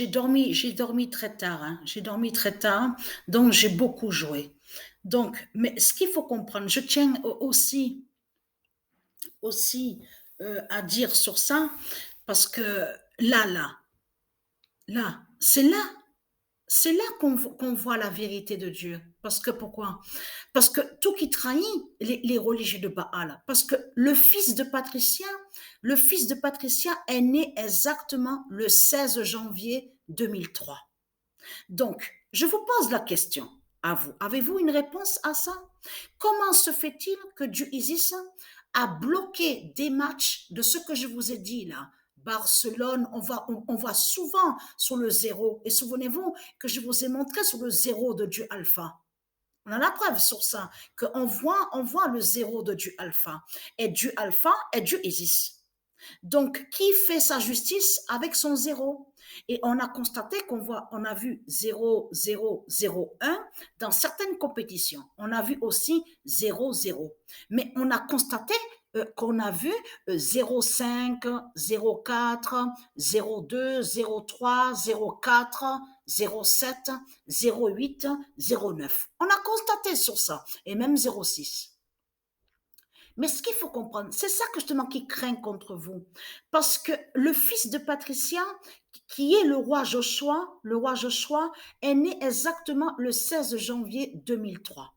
J'ai dormi très tard, hein. J'ai dormi très tard, donc j'ai beaucoup joué. Donc, mais ce qu'il faut comprendre, je tiens aussi à dire sur ça, parce que là, c'est là qu'on voit la vérité de Dieu. Parce que pourquoi? Parce que tout qui trahit les religieux de Baal. Parce que le fils de Patricia est né exactement le 16 janvier 2003. Donc, je vous pose la question à vous. Avez-vous une réponse à ça? Comment se fait-il que Dieu Isis a bloqué des matchs de ce que je vous ai dit là? Barcelone, on voit souvent sur le zéro. Et souvenez-vous que je vous ai montré sur le zéro de Dieu Alpha. On a la preuve sur ça, qu'on voit le zéro de Dieu Alpha. Et Dieu Alpha est Dieu Isis. Donc, qui fait sa justice avec son zéro? Et on a constaté on a vu 0, 0, 0, 1 dans certaines compétitions. On a vu aussi 0, 0. Mais on a constaté qu'on a vu 0,5, 0,4, 0,2, 0,3, 0,4, 0,7, 0,8, 0,9. On a constaté sur ça. Et même 0,6. Mais ce qu'il faut comprendre, c'est ça que justement qui craint contre vous. Parce que le fils de Patricia, qui est le roi Joshua est né exactement le 16 janvier 2003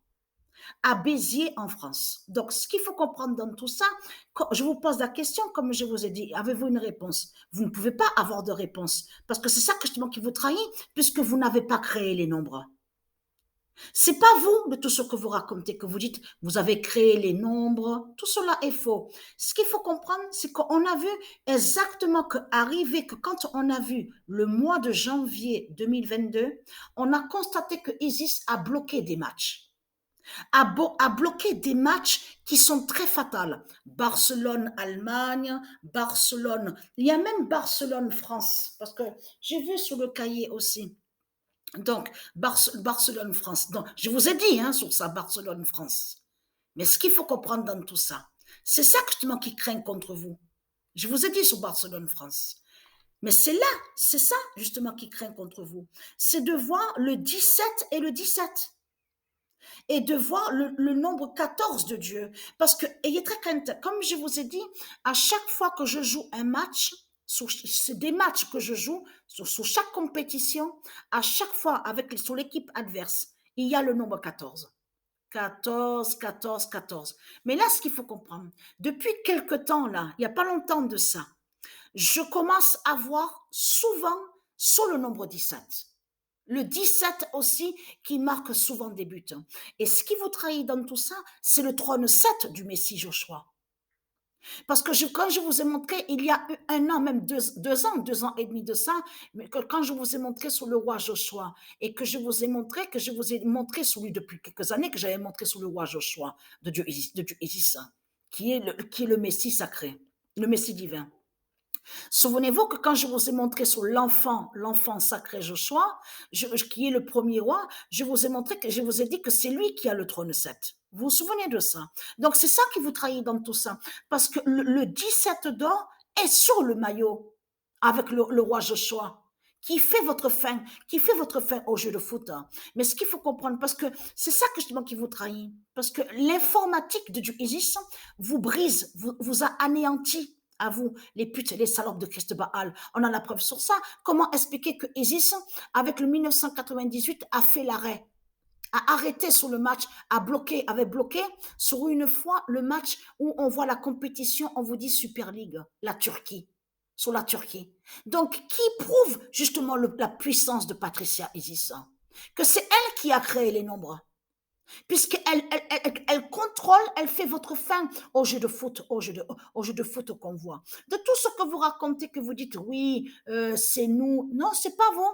à Béziers en France. Donc, ce qu'il faut comprendre dans tout ça, quand je vous pose la question, comme je vous ai dit, avez-vous une réponse? Vous ne pouvez pas avoir de réponse, parce que c'est ça que justement qui vous trahit, puisque vous n'avez pas créé les nombres. C'est pas vous de tout ce que vous racontez, que vous dites, vous avez créé les nombres, tout cela est faux. Ce qu'il faut comprendre, c'est qu'on a vu exactement que quand on a vu le mois de janvier 2022, on a constaté que Isis a bloqué des matchs. A bloqué des matchs qui sont très fatals. Barcelone-Allemagne, Barcelone, il y a même Barcelone-France, parce que j'ai vu sur le cahier aussi. Donc, Barcelone-France. Donc, je vous ai dit hein, sur ça, Barcelone-France. Mais ce qu'il faut comprendre dans tout ça, c'est ça justement qui craint contre vous. Je vous ai dit sur Barcelone-France. Mais c'est ça justement qui craint contre vous. C'est de voir le 17 et le 17. Et de voir le nombre 14 de Dieu. Parce que, ayez très crainte, comme je vous ai dit, à chaque fois que je joue un match, c'est des matchs que je joue sur chaque compétition, à chaque fois sur l'équipe adverse, il y a le nombre 14. 14, 14, 14. Mais là, ce qu'il faut comprendre, depuis quelque temps, là, il n'y a pas longtemps de ça, je commence à voir souvent sur le nombre 17. Le 17 aussi, qui marque souvent des buts. Et ce qui vous trahit dans tout ça, c'est le trône 7 du Messie Joshua. Parce que quand je vous ai montré, il y a un an, même 2 ans et demi de ça, mais quand je vous ai montré sur le roi Joshua, et que je vous ai montré sur lui depuis quelques années, que j'avais montré sur le roi Joshua de Dieu Isis, qui est le Messie sacré, le Messie divin. Souvenez-vous que quand je vous ai montré sur l'enfant sacré Joshua, qui est le premier roi, je vous ai montré que je vous ai dit que c'est lui qui a le trône 7. Vous vous souvenez de ça? Donc c'est ça qui vous trahit dans tout ça. Parce que le 17 d'or est sur le maillot avec le roi Joshua qui fait votre fin au jeu de foot. Mais ce qu'il faut comprendre, parce que c'est ça que justement qui vous trahit, parce que l'informatique de Dieu Isis vous brise, vous a anéanti à vous, les putes, les salopes de Christ Baal. On a la preuve sur ça. Comment expliquer que Isis, avec le 1998, a fait l'arrêt, a arrêté sur le match, avait bloqué sur une fois le match où on voit la compétition, on vous dit Super League, la Turquie, sur la Turquie. Donc, qui prouve justement la puissance de Patricia Isis? Que c'est elle qui a créé les nombres. Puisqu'elle contrôle, elle fait votre fin au jeu de foot, au jeu de foot qu'on voit. De tout ce que vous racontez, que vous dites, oui, c'est nous. Non, c'est pas vous.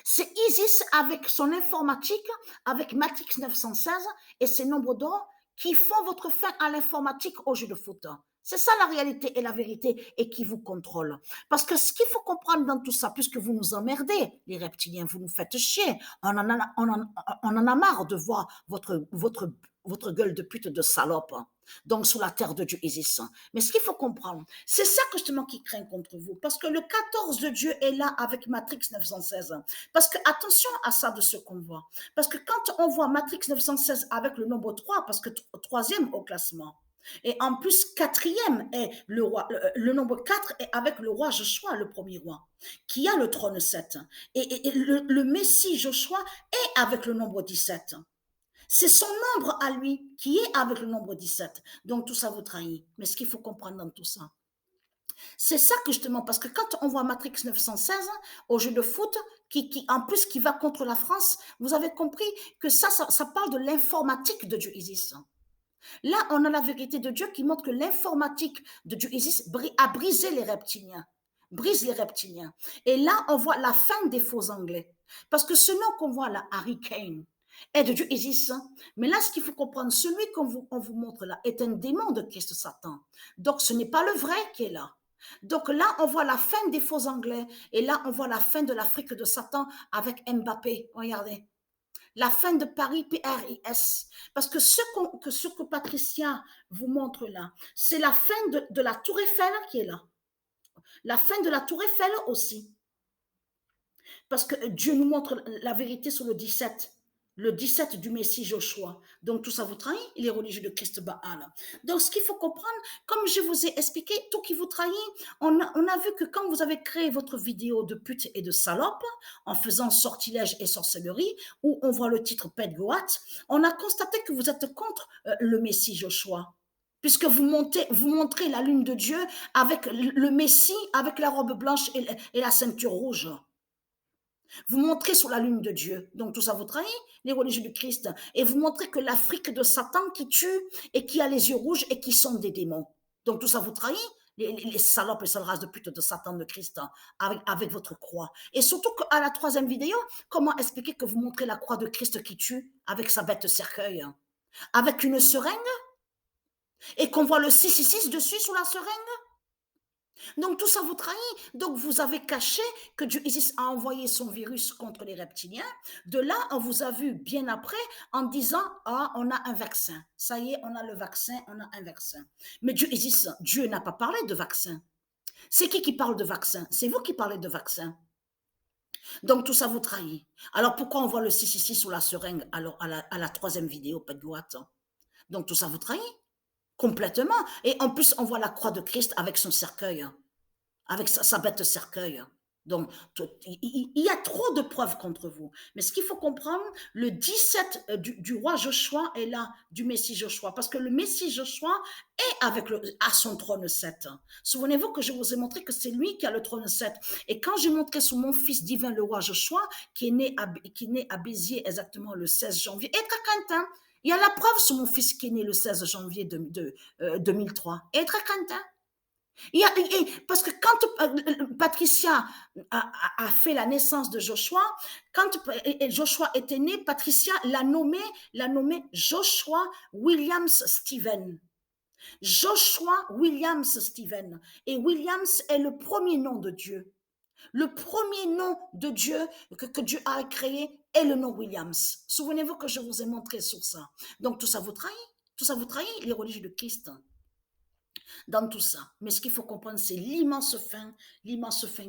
C'est Isis avec son informatique, avec Matrix 916 et ses nombres d'or qui font votre fin à l'informatique au jeu de foot. C'est ça la réalité et la vérité et qui vous contrôle. Parce que ce qu'il faut comprendre dans tout ça, puisque vous nous emmerdez, les reptiliens, vous nous faites chier, on en a marre de voir votre gueule de pute de salope. donc sur la terre de Dieu Isis. Mais ce qu'il faut comprendre, c'est ça que justement qui craint contre vous, parce que le 14 de Dieu est là avec Matrix 916. Parce que attention à ça de ce qu'on voit. Parce que quand on voit Matrix 916 avec le nombre 3, parce que troisième au classement, et en plus, quatrième est le roi, le nombre 4 est avec le roi Joshua, le premier roi, qui a le trône 7. Et le Messie Joshua est avec le nombre 17. C'est son nombre à lui qui est avec le nombre 17. Donc tout ça vous trahit. Mais ce qu'il faut comprendre dans tout ça, c'est ça que justement, parce que quand on voit Matrix 916 au jeu de foot, en plus qui va contre la France, vous avez compris que ça parle de l'informatique de Dieu Isis. Là, on a la vérité de Dieu qui montre que l'informatique de Dieu Isis a brisé les reptiliens. Brise les reptiliens. Et là, on voit la fin des faux anglais. Parce que ce nom qu'on voit là, Harry Kane, est de Dieu Isis. Mais là, ce qu'il faut comprendre, celui on vous montre là est un démon de Christ Satan. Donc, ce n'est pas le vrai qui est là. Donc là, on voit la fin des faux anglais. Et là, on voit la fin de l'Afrique de Satan avec Mbappé. Regardez. La fin de Paris, PRIS. Parce que ce que Patricia vous montre là, c'est la fin de la Tour Eiffel qui est là. La fin de la Tour Eiffel aussi. Parce que Dieu nous montre la vérité sur le 17 du Messie Joshua. Donc tout ça vous trahit, les religieux de Christ Baal. Donc ce qu'il faut comprendre, comme je vous ai expliqué, tout qui vous trahit, on a vu que quand vous avez créé votre vidéo de pute et de salope, en faisant sortilège et sorcellerie, où on voit le titre Pet Goat, on a constaté que vous êtes contre le Messie Joshua. Puisque vous montrez la lune de Dieu avec le Messie, avec la robe blanche et la ceinture rouge. Vous montrez sur la lune de Dieu, donc tout ça vous trahit, les religieux du Christ, et vous montrez que l'Afrique de Satan qui tue et qui a les yeux rouges et qui sont des démons. Donc tout ça vous trahit, les salopes, les sales races de pute de Satan de Christ, avec votre croix. Et surtout qu'à la troisième vidéo, comment expliquer que vous montrez la croix de Christ qui tue avec sa bête cercueil, avec une seringue, et qu'on voit le 666 dessus sur la seringue? Donc tout ça vous trahit. Donc vous avez caché que Dieu Isis a envoyé son virus contre les reptiliens. De là, on vous a vu bien après en disant ah on a un vaccin. Ça y est, on a le vaccin, on a un vaccin. Mais Dieu Isis, Dieu n'a pas parlé de vaccin. C'est qui parle de vaccin? C'est vous qui parlez de vaccin. Donc tout ça vous trahit. Alors pourquoi on voit le 666 sur la seringue alors à la troisième vidéo, pas de droite? Donc tout ça vous trahit complètement. Et en plus, on voit la croix de Christ avec son cercueil, avec sa bête cercueil. Donc, il y a trop de preuves contre vous. Mais ce qu'il faut comprendre, le 17 du roi Joshua est là, du Messie Joshua, parce que le Messie Joshua est à son trône 7. Souvenez-vous que je vous ai montré que c'est lui qui a le trône 7. Et quand j'ai montré sur mon fils divin, le roi Joshua, qui est né à Béziers exactement le 16 janvier, et très content. Il y a la preuve sur mon fils qui est né le 16 janvier 2003. Et très content. Parce que quand Patricia a fait la naissance de Joshua, quand Joshua était né, Patricia l'a nommé Joshua Williams Stephen. Joshua Williams Stephen. Et Williams est le premier nom de Dieu. Le premier nom de Dieu que Dieu a créé est le nom Williams. Souvenez-vous que je vous ai montré sur ça. Donc tout ça vous trahit. Tout ça vous trahit, les religieux de Christ. Dans tout ça. Mais ce qu'il faut comprendre, c'est l'immense fin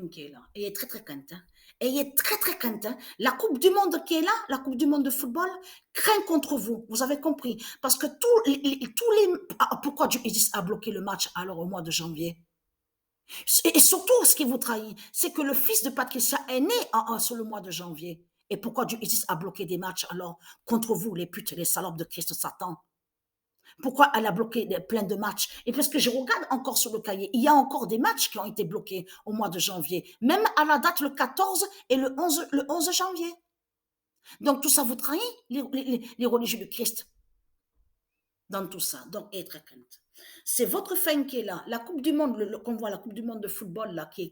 qui est là. Et il est très, très content. Et il est très, très content. La Coupe du Monde qui est là, la Coupe du Monde de football, craint contre vous. Vous avez compris. Parce que pourquoi Dieu a bloqué le match alors au mois de janvier? Et surtout, ce qui vous trahit, c'est que le fils de Patricia est né sur le mois de janvier. Et pourquoi Dieu a bloqué des matchs alors contre vous, les putes, les salopes de Christ Satan? Pourquoi elle a bloqué plein de matchs? Et parce que je regarde encore sur le cahier, il y a encore des matchs qui ont été bloqués au mois de janvier, même à la date le 14 et le 11 janvier. Donc tout ça vous trahit, les religieux de Christ, dans tout ça. Donc, être crainte. C'est votre fin qui est là. La Coupe du Monde, qu'on voit, la Coupe du Monde de football là, qui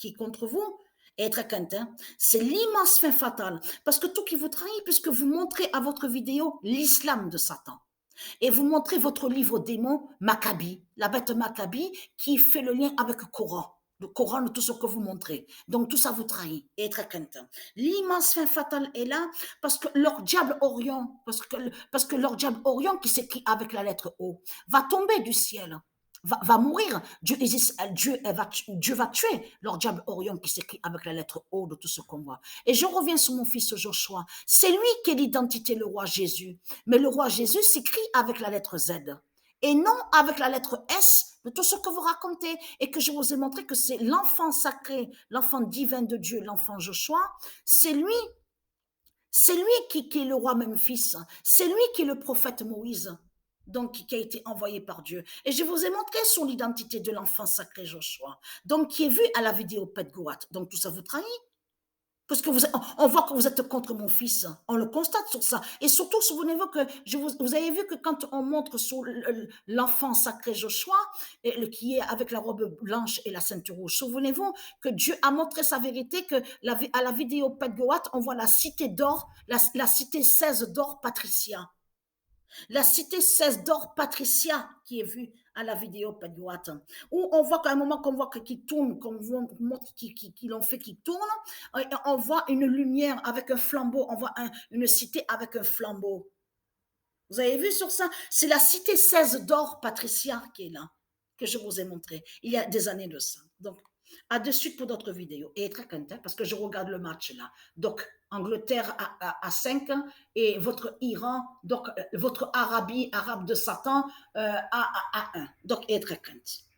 est contre vous, être crainte. Hein? C'est l'immense fin fatale. Parce que tout qui vous trahit, puisque vous montrez à votre vidéo l'islam de Satan. Et vous montrez votre livre démon, Maccabi, la bête Maccabi, qui fait le lien avec le Coran. le Coran, tout ce que vous montrez. Donc tout ça vous trahit et très craintant. L'immense fin fatale est là parce que leur diable Orion, parce que leur diable Orion qui s'écrit avec la lettre O, va tomber du ciel. Va mourir. Dieu va tuer leur diable Orion qui s'écrit avec la lettre O de tout ce qu'on voit. Et je reviens sur mon fils Joshua. C'est lui qui est l'identité, le roi Jésus. Mais le roi Jésus s'écrit avec la lettre Z et non avec la lettre S de tout ce que vous racontez et que je vous ai montré que c'est l'enfant sacré, l'enfant divin de Dieu, l'enfant Joshua, c'est lui qui est le roi Memphis, c'est lui qui est le prophète Moïse, donc qui a été envoyé par Dieu. Et je vous ai montré son identité de l'enfant sacré Joshua, donc qui est vu à la vidéo Pet Goat. Donc tout ça vous trahit. Parce que on voit que vous êtes contre mon fils. On le constate sur ça. Et surtout, souvenez-vous que vous avez vu que quand on montre sur l'enfant sacré Joshua, qui est avec la robe blanche et la ceinture rouge, souvenez-vous que Dieu a montré sa vérité, que à la vidéo Pet Goat, on voit la cité d'or, la cité 16 d'or Patricia. La cité 16 d'or Patricia qui est vue à la vidéo Padouat, où on voit qu'à un moment qu'on voit qu'il tourne, qu'on montre qu'ils l'ont fait qu'il tourne, on voit une lumière avec un flambeau, on voit une cité avec un flambeau. Vous avez vu sur ça? C'est la cité 16 d'or Patricia qui est là, que je vous ai montré il y a des années de ça. Donc, à de suite pour d'autres vidéos. Et très content parce que je regarde le match là. Donc, Angleterre à 5 et votre Iran, donc votre Arabie, arabe de Satan à 1. Donc, et très content.